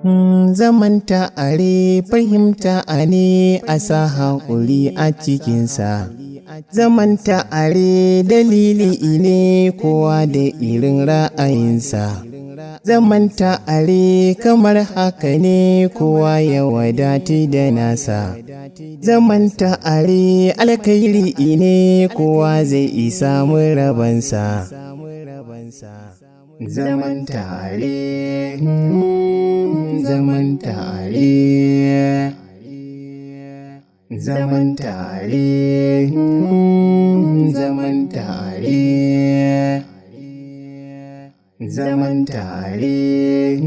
Zaman tare fahimta ne a sa haƙuri a cikinsa. Zaman tare dalili ne kowa da irin ra'ayinsa. Zaman tare kamar haka ne kowa ya wadatu da nasa. Zaman tare alkhairi ne kowa zai samu rabansa. Zaman tare, zaman tare, zaman tare, zaman tare, zaman tare,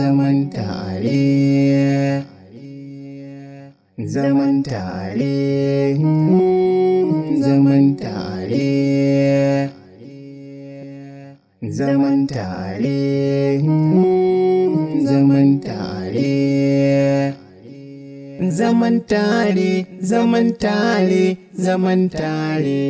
zaman tare, zaman tare, zaman tare. Zaman tare, zaman tare, zaman tare, zaman tare, zaman tare.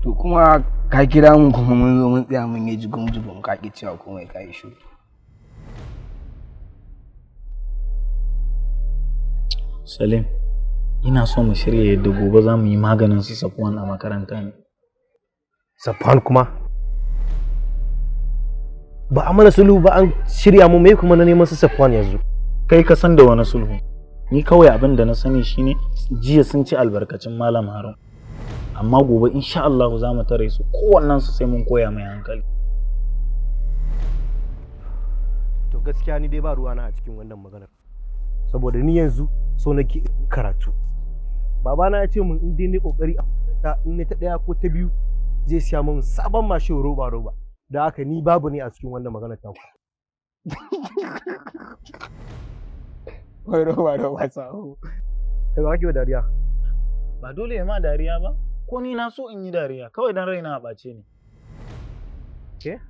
To kuma ka kira mun kuma mun zo mun tsaya mun yi jigum ka ki cewa komai ka yi shiru. Salim, ina so mu shirya yadda gobe za mu yi maganin su Safwan a makaranta ne. Safwan kuma? Ba a mana sulhu ba an shirya mu mai kuma na neman su Safwan yanzu. Kai ka san da wani sulhu. Ni kawai abin da na sani shine jiya sun ci albarkacin Malam Harun. Amma gobe insha Allah za mu tare su kowannen su sai mun koya mai hankali. To gaskiya ni dai ba ruwana a cikin wannan maganar. Saboda ni yanzu so nake karatu. Babana ya ce mun in dai ni kokari a makaranta in ne ta daya ko ta biyu zai siya min sabon mashin roba. Da haka ni babu ne a cikin wannan maganar ta ku. Wai roba sahu. Kai ba kake dariya? Ba dole ya ma dariya ba? Ko ni na so in yi dariya kawai dan raina a ɓace ne. Ke?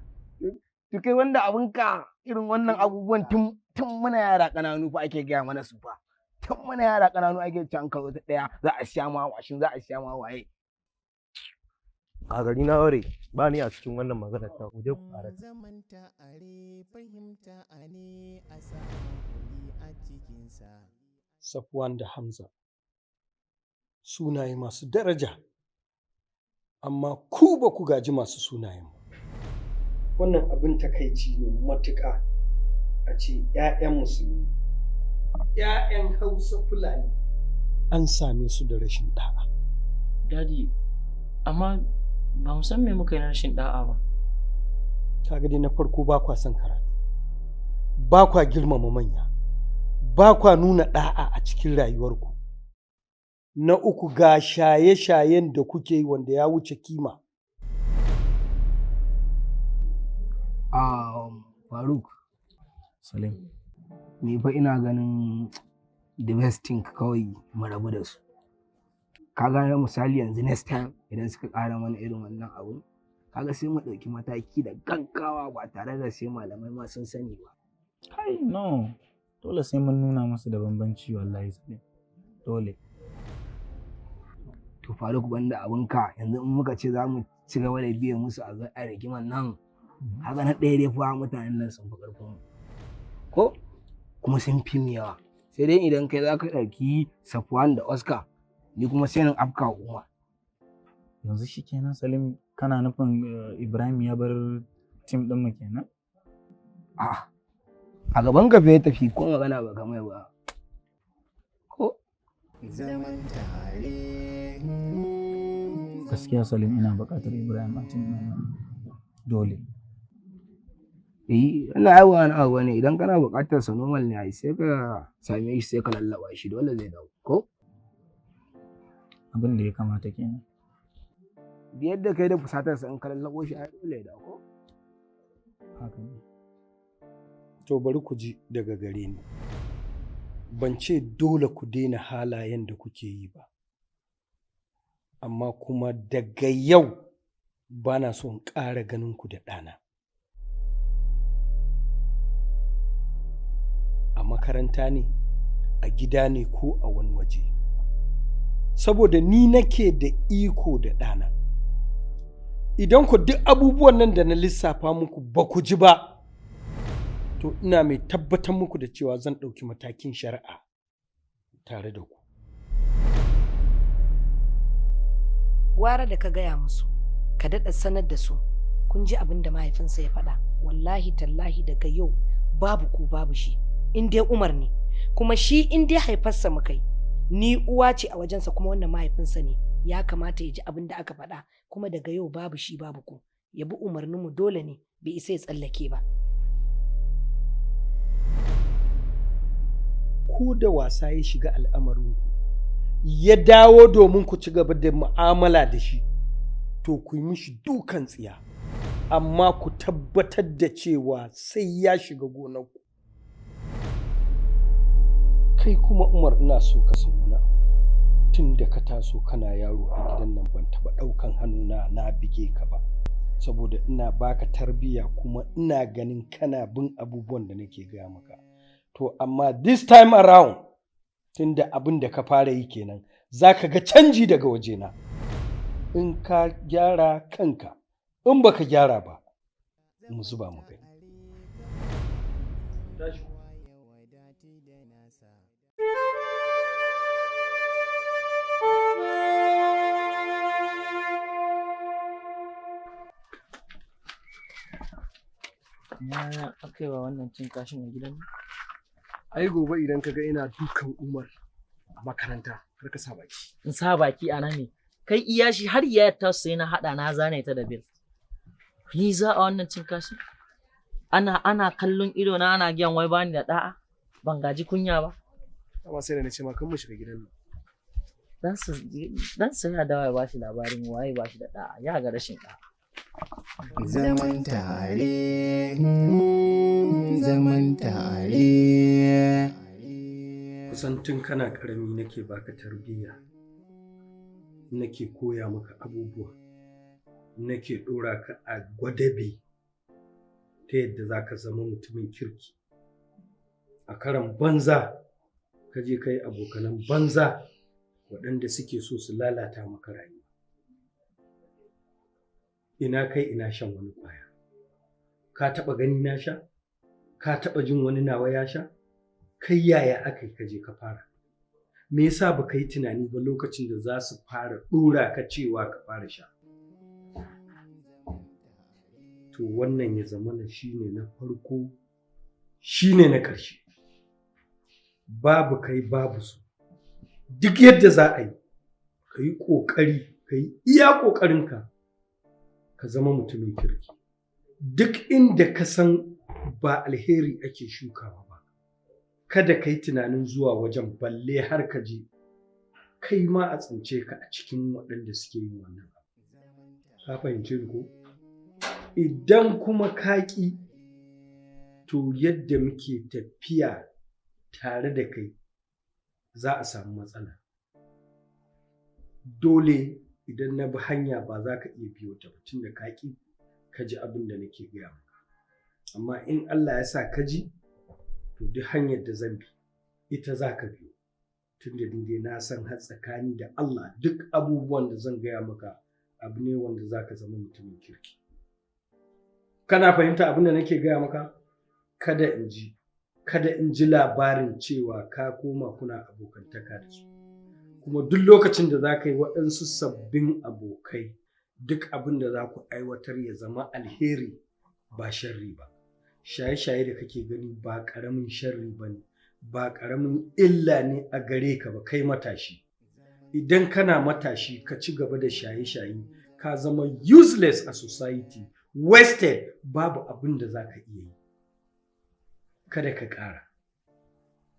To kai wanda abinka irin wannan abubuwan tun muna yara ƙananu fa ake gaya mana su fa. Tun muna yara ƙananu ake can ka zo ta ɗaya za a siya ma washin za a siya ma waye. A gari na ware ba ni a cikin wannan maganar ta ku je ku fara. Zaman tare fahimta ne a sa haƙuri a cikinsa. Safwan da Hamza sunaye masu daraja, amma ku ba ku gaji masu sunayen. Wannan abin takaici ne matuƙa a ce 'ya'yan musulmi, 'ya'yan Hausa Fulani an same su da rashin ɗa'a. Dadi, amma ba mu san me muka yi na rashin ɗa'a ba. Kaga dai na farko ba kwa son karatu, ba kwa girmama manya, ba kwa nuna ɗa'a a cikin rayuwarku. Na uku ga shaye-shayen da kuke yi wanda ya wuce kima. Faruk, Salim. ni fa ina ganin the best thing kawai mu rabu da su. Ka gane misali yanzu next time idan suka ƙara mana irin wannan abun, kaga sai mu ɗauki mataki da gaggawa ba tare da sai malamai ma sun sani ba. Kai no, dole sai mun nuna musu da bambanci wallahi Salim. Dole. To Faruk banda abinka yanzu in muka ce za mu ci gaba da biye musu a zo a rigiman nan, haka na ɗaya dai fa mutanen nan sun fi ƙarfin mu. Ko kuma sun fi mu yawa. Sai dai idan kai za ka ɗauki Safwan da Oscar, ni kuma sai nan afka Umar. Yanzu shi kenan Salim kana nufin Ibrahim ya bar tim ɗin mu kenan? A gaban ka ya tafi ko magana ba kamar ba. Ko zaman tare. Gaskiya Salim ina buƙatar Ibrahim a tim ɗin nan. Dole. ina yawa wani abu ne idan kana buƙatar sa normal ne ai sai ka same shi sai ka lallaba shi dole zai dawo ko? Abin da ya kamata kenan. Yadda kai da fusatar sa in ka lallabo shi ai dole ya dawo ko? Haka ne. To bari ku ji daga gare ni. Ban ce dole ku daina halayen da kuke yi ba. Amma kuma daga yau ba na so in ƙara ganin ku da ɗana. A makaranta ne, a gida ne ko a wani waje. Saboda ni nake da iko da ɗana. Idan ku duk abubuwan nan da na lissafa muku ba ku ji ba, to ina mai tabbatar muku da cewa zan ɗauki matakin shari'a tare da ku. Gwara da ka gaya musu, ka daɗa sanar da su, kun ji abin da mahaifinsa ya faɗa, wallahi tallahi daga yau babu ku babu shi, in dai Umar ne, kuma shi in dai haifarsa mu kai, ni uwa ce a wajensa kuma wannan mahaifinsa ne, ya kamata ya ji abin da aka faɗa, kuma daga yau babu shi babu ku, ya bi umarninmu dole ne, bai isa ya tsallake ba. Ku da wasa ya shiga al'amarinku, ya dawo domin ku ci gaba da mu'amala da shi, to ku yi mishi dukan tsiya, amma ku tabbatar da cewa sai ya shiga gonarku. Kai kuma Umar ina so ka san wani abu, tun da ka taso kana yaro a gidan nan ban taɓa ɗaukan hannuna na bige ka ba, saboda ina baka tarbiyya kuma ina ganin kana bin abubuwan da nake gaya maka. To amma this time around, tunda abin da ka fara yi kenan, za ka ga canji daga wajena. In ka gyara kanka, in baka gyara ba, mu zuba mu gani. Ya aka yi wa wannan cin kashin a gidan? Ai gobe idan ka ga ina dukan Umar a makaranta har ka sa baki. In sa baki a nan ne. Kai iya shi har iya ta sai na haɗa na zane ta da bil. Ni za a wannan cin kashin? Ana kallon ido na ana giyan wai bani da da'a. Ban gaji kunya ba. Amma sai da na ce ma kan mu shiga gidan nan. Dan sai ya dawo ya bashi labarin waye bashi da da'a. Ya ga rashin da'a. Zaman tare, zaman tare. Kusan tun kana ƙarami nake baka tarbiyya, nake koya maka abubuwa, nake ɗora ka a gwadabe ta yadda za ka zama mutumin kirki. A karan banza, ka je ka yi abokanan banza waɗanda suke so su lalata maka rayuwa. Ina kai ina shan wani ƙwaya. Ka taɓa gani na sha? Ka taɓa jin wani nawa ya sha? Kai yaya aka yi ka je ka fara? Me yasa ba ka yi tunani ba lokacin da za su fara ɗora ka cewa ka fara sha? To wannan ya zamana shine na farko, shine na ƙarshe. Babu kai babu su. Duk yadda za a yi, ka yi ƙoƙari, ka yi iya ƙoƙarinka. Ka zama mutumin kirki. Duk inda ka san ba alheri ake shukawa ba, kada ka yi tunanin zuwa wajen balle har ka je kai ma a tsince ka a cikin waɗanda suke yin wannan. Ka fahimci ko? Idan kuma ka ƙi to yadda muke tafiya tare da kai za a samu matsala. Dole idan na bi hanya ba za ka iya biyo ta tun da ka ƙi ka ji abin da nake gaya maka. Amma in Allah ya sa ka ji, to duk hanyar da zan bi ita za ka biyo. Tun da dai na san har tsakani da Allah duk abubuwan da zan gaya maka abu ne wanda za ka zama mutumin kirki. Kana fahimta abin da nake gaya maka? Kada in ji labarin cewa ka koma kuna abokantaka da su. Kuma duk lokacin da za ka yi waɗansu sabbin abokai, duk abin da za ku aiwatar ya zama alheri ba sharri ba. Shaye-shaye da kake gani ba ƙaramin sharri ba ne, ba ƙaramin illa ne a gare ka ba kai matashi. Idan kana matashi ka ci gaba da shaye-shaye, ka zama useless a society, wasted, babu abin da za ka iya yi. Kada ka ƙara.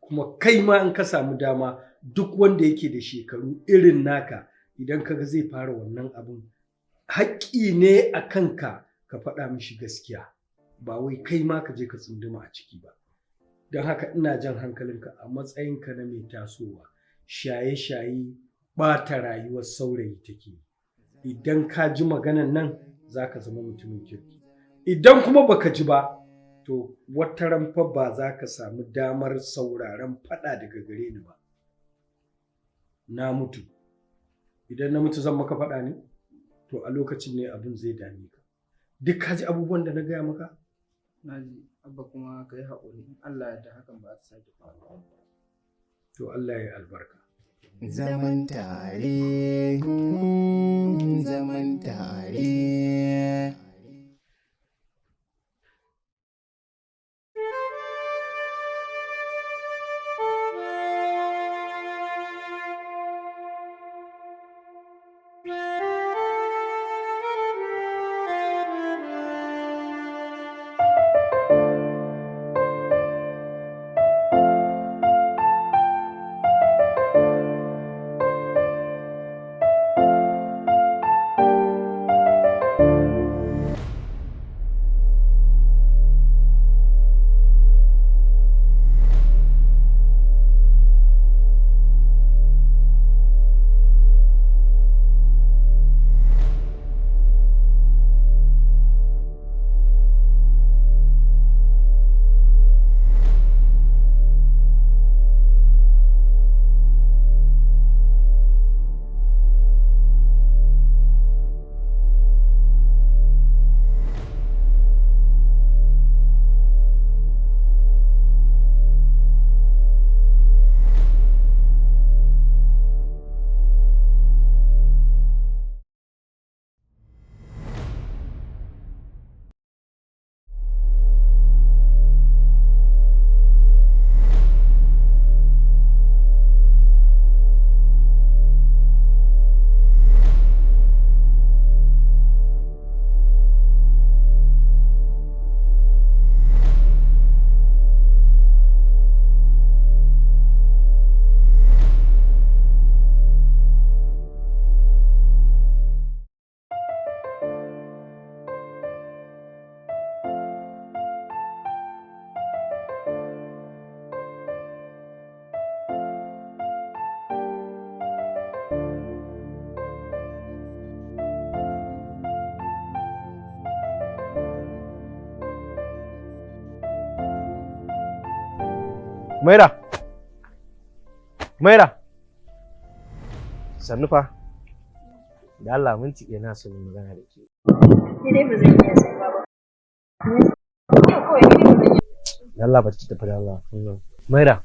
Kuma kai ma in ka samu dama, duk wanda yake da shekaru irin naka, idan kaga zai fara wannan abun, haƙƙi ne a kanka ka faɗa mishi gaskiya, ba wai kai ma ka je ka tsunduma a ciki ba. Don haka ina jan hankalinka a matsayinka na mai tasowa, shaye-shaye ɓata rayuwar saurayi take. Idan ka ji maganan nan za ka zama mutumin kirki. Idan kuma baka ji ba, to wata ran fa ba za ka samu damar sauraron faɗa daga gare ni ba. Na mutu. Idan na mutu zan maka faɗa ne? To a lokacin ne abin zai dame ka. Duk ka ji abubuwan da na gaya maka? Na ji, abba kuma ka yi haƙuri, in Allah ya da hakan ba ta sake faruwa. To Allah ya yi albarka. Zaman tare, zaman tare. Maira! Maira! Sannu fa. Da Allah minti ɗaya na so mu magana da ke. Ni dai ba zan iya sai ba. Da Allah ba ki tafi da Allah. Maira,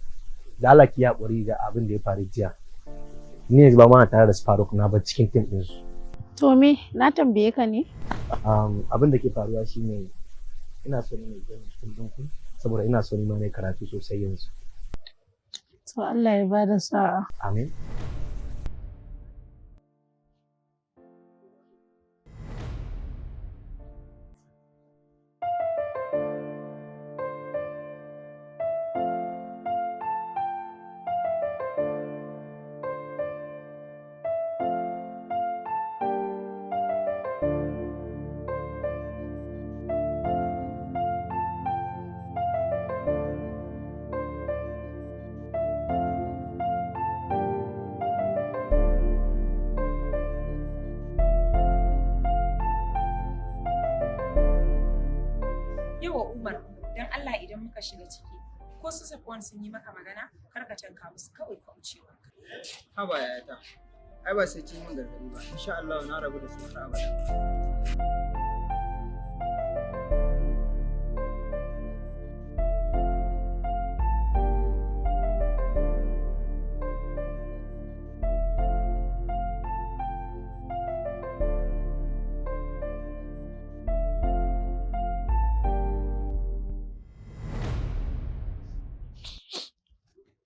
da Allah ki haƙuri da abin da ya faru jiya. Ni yanzu ba ma tare da su Faruk na ba cikin tim ɗin su. To me, na tambaye ka ne? Abin da ke faruwa shine ina so ne mai gani tim ɗin ku saboda ina so ni ma na karatu sosai yanzu. To Allah ya bada sa'a. Amin. wa Umar dan Allah idan muka shiga ciki ko su Safwan sun yi maka magana kar ka tanka musu kawai ka wuce wanka. Haba yayata, ai ba sai kin min gargadi ba, insha Allah na rabu da su har abada.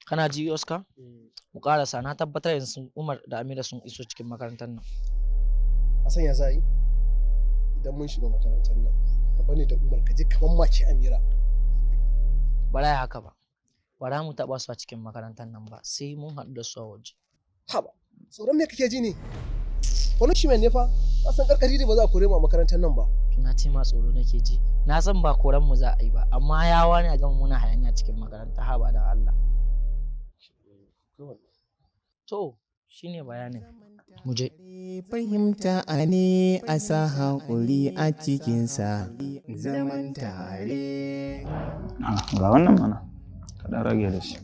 Kana ji Oscar? Mu karasa na tabbatar yanzu Umar da Amira sun iso cikin makarantar nan. Hassan ya za yi idan mun shiga makarantar nan ka bani da Umar ka je kaman mace Amira. Bara ya haka ba. Bara mu taɓa su a cikin makarantar nan ba sai mun haɗu da su a waje. Haba, tsoron me kake ji ne? Punishment ne fa, ka san karkari ne ba za a kore mu a makarantar nan ba. Na ce ma tsoro nake ji. Na san ba koran mu za a yi ba amma yawa ne a gama muna hayaniya cikin makaranta haba da Allah. To, shi ne bayanin. Muje. Fahimta a ne a sa haƙuri a cikinsa zaman tare. Ga wannan mana, ka ɗan rage da shi.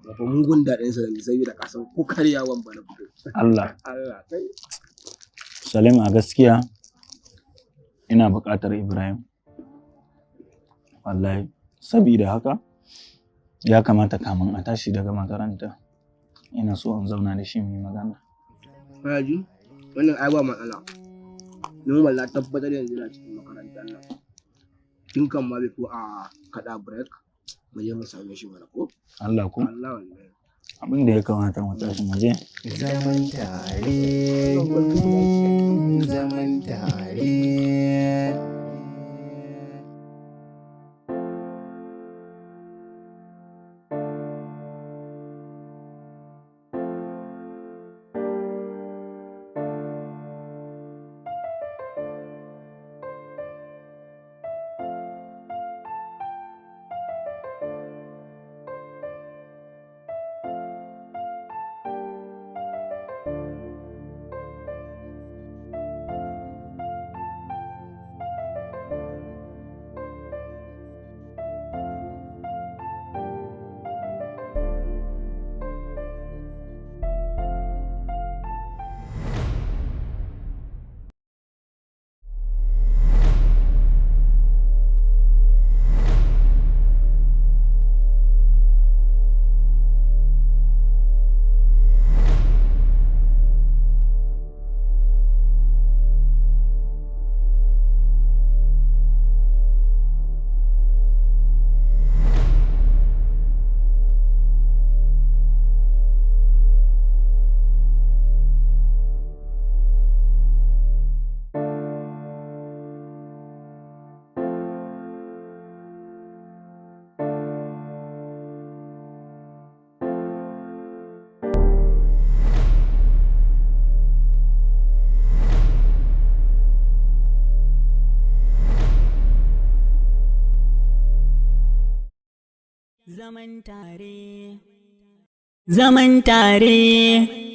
Wato mugun daɗin sa da saboda kasan ko karyawan ba na fito. Allah. Allah kai. Salim a gaskiya ina buƙatar Ibrahim. Wallahi, sabida haka ya kamata kamun a tashi daga makaranta. Ina so in zauna da shi mai magana. Haji, wannan ai ba matsala. Ni wallahi tabbatar yanzu na cikin makarantar nan. Kin kan ma bai ko a kada break mu je mu same shi mana ko? Allah ko? Allah wallahi. Abin da ya kamata mu tashi mu je. Zaman tare, zaman tare. Zaman tare, zaman tare.